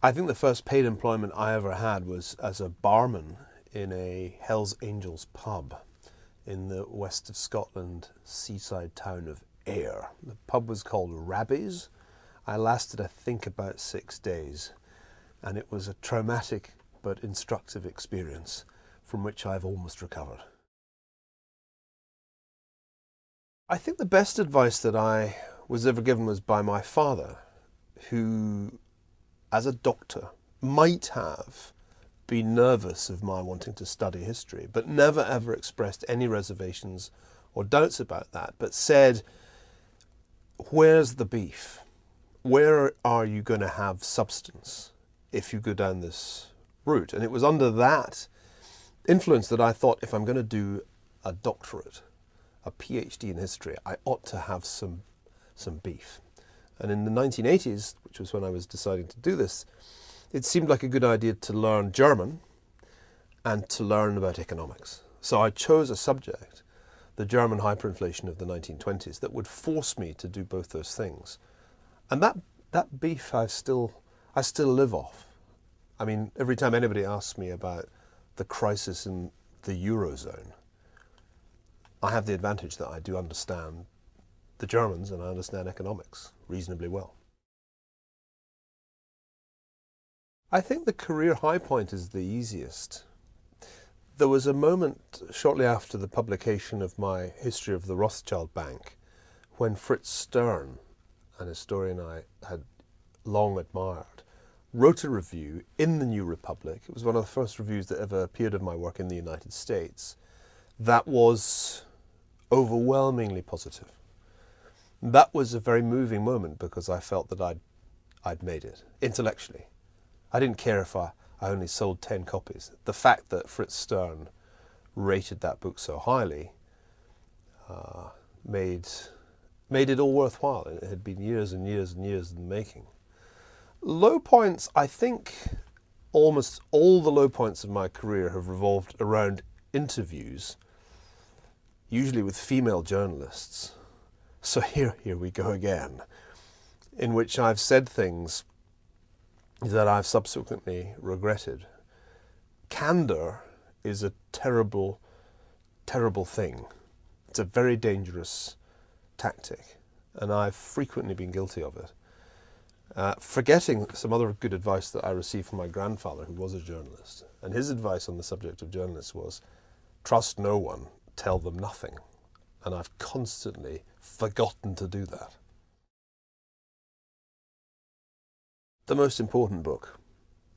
I think the first paid employment I ever had was as a barman in a Hells Angels pub in the west of Scotland seaside town of Ayr. The pub was called Rabbi's. I lasted, I think, about 6 days, and it was a traumatic but instructive experience from which I've almost recovered. I think the best advice that I was ever given was by my father, who, as a doctor, might have been nervous of my wanting to study history, but never ever expressed any reservations or doubts about that, but said, where's the beef? Where are you going to have substance if you go down this route? And it was under that influence that I thought, if I'm going to do a doctorate, a PhD in history, I ought to have some beef. And in the 1980s, which was when I was deciding to do this, it seemed like a good idea to learn German and to learn about economics. So I chose a subject, the German hyperinflation of the 1920s, that would force me to do both those things. And that beef I still live off. I mean, every time anybody asks me about the crisis in the Eurozone, I have the advantage that I do understand the Germans and I understand economics reasonably well. I think the career high point is the easiest. There was a moment shortly after the publication of my History of the Rothschild Bank when Fritz Stern, an historian I had long admired, wrote a review in the New Republic. It was one of the first reviews that ever appeared of my work in the United States. That was overwhelmingly positive. That was a very moving moment because I felt that I'd made it, intellectually. I didn't care if I only sold 10 copies. The fact that Fritz Stern rated that book so highly made it all worthwhile. It had been years and years and years in the making. Low points, I think almost all the low points of my career have revolved around interviews, usually with female journalists. So here we go again, in which I've said things that I've subsequently regretted. Candor is a terrible, terrible thing. It's a very dangerous tactic, and I've frequently been guilty of it. Forgetting some other good advice that I received from my grandfather, who was a journalist. And his advice on the subject of journalists was, trust no one, tell them nothing. And I've constantly forgotten to do that. The most important book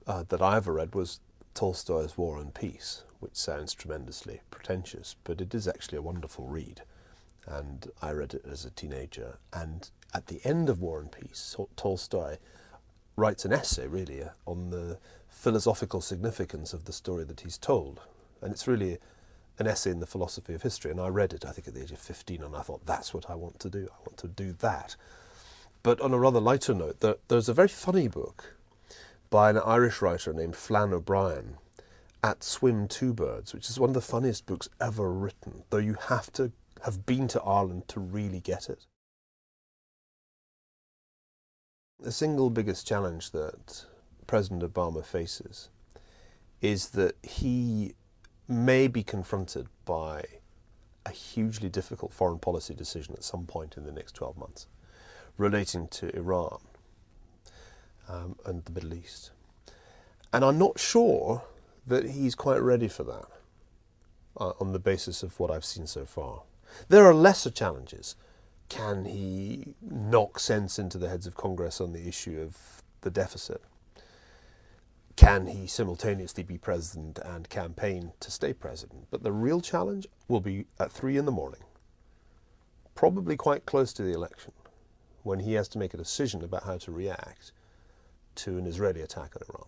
that I ever read was Tolstoy's War and Peace, which sounds tremendously pretentious, but it is actually a wonderful read. And I read it as a teenager. And at the end of War and Peace, Tolstoy writes an essay, really, on the philosophical significance of the story that he's told. And it's really an essay in the philosophy of history. And I read it, I think, at the age of 15, and I thought, that's what I want to do. I want to do that. But on a rather lighter note, there's a very funny book by an Irish writer named Flann O'Brien, At Swim Two Birds, which is one of the funniest books ever written, though you have to have been to Ireland to really get it. The single biggest challenge that President Obama faces is that he may be confronted by a hugely difficult foreign policy decision at some point in the next 12 months relating to Iran and the Middle East. And I'm not sure that he's quite ready for that on the basis of what I've seen so far. There are lesser challenges. Can he knock sense into the heads of Congress on the issue of the deficit? Can he simultaneously be president and campaign to stay president? But the real challenge will be at 3 in the morning, probably quite close to the election, when he has to make a decision about how to react to an Israeli attack on Iran.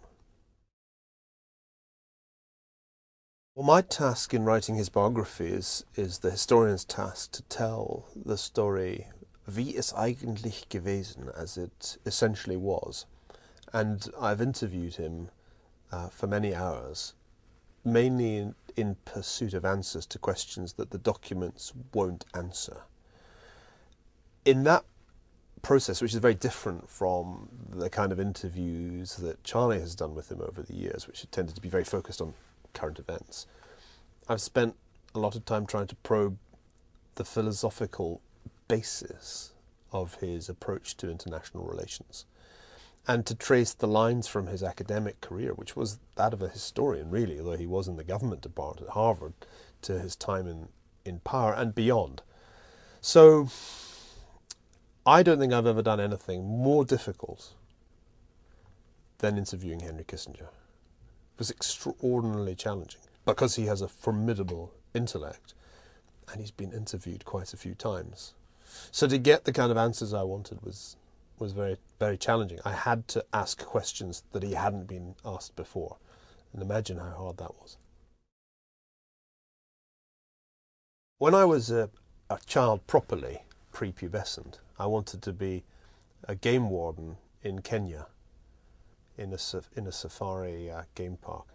Well, my task in writing his biography is the historian's task to tell the story wie es eigentlich gewesen, as it essentially was. And I've interviewed him for many hours, mainly in pursuit of answers to questions that the documents won't answer. In that process, which is very different from the kind of interviews that Charlie has done with him over the years, which have tended to be very focused on current events. I've spent a lot of time trying to probe the philosophical basis of his approach to international relations, and to trace the lines from his academic career, which was that of a historian, really, although he was in the government department at Harvard, to his time in power and beyond. So I don't think I've ever done anything more difficult than interviewing Henry Kissinger. It was extraordinarily challenging because he has a formidable intellect and he's been interviewed quite a few times. So to get the kind of answers I wanted was very, very challenging. I had to ask questions that he hadn't been asked before, and imagine how hard that was. When I was a child properly, prepubescent, I wanted to be a game warden in Kenya, in a safari game park.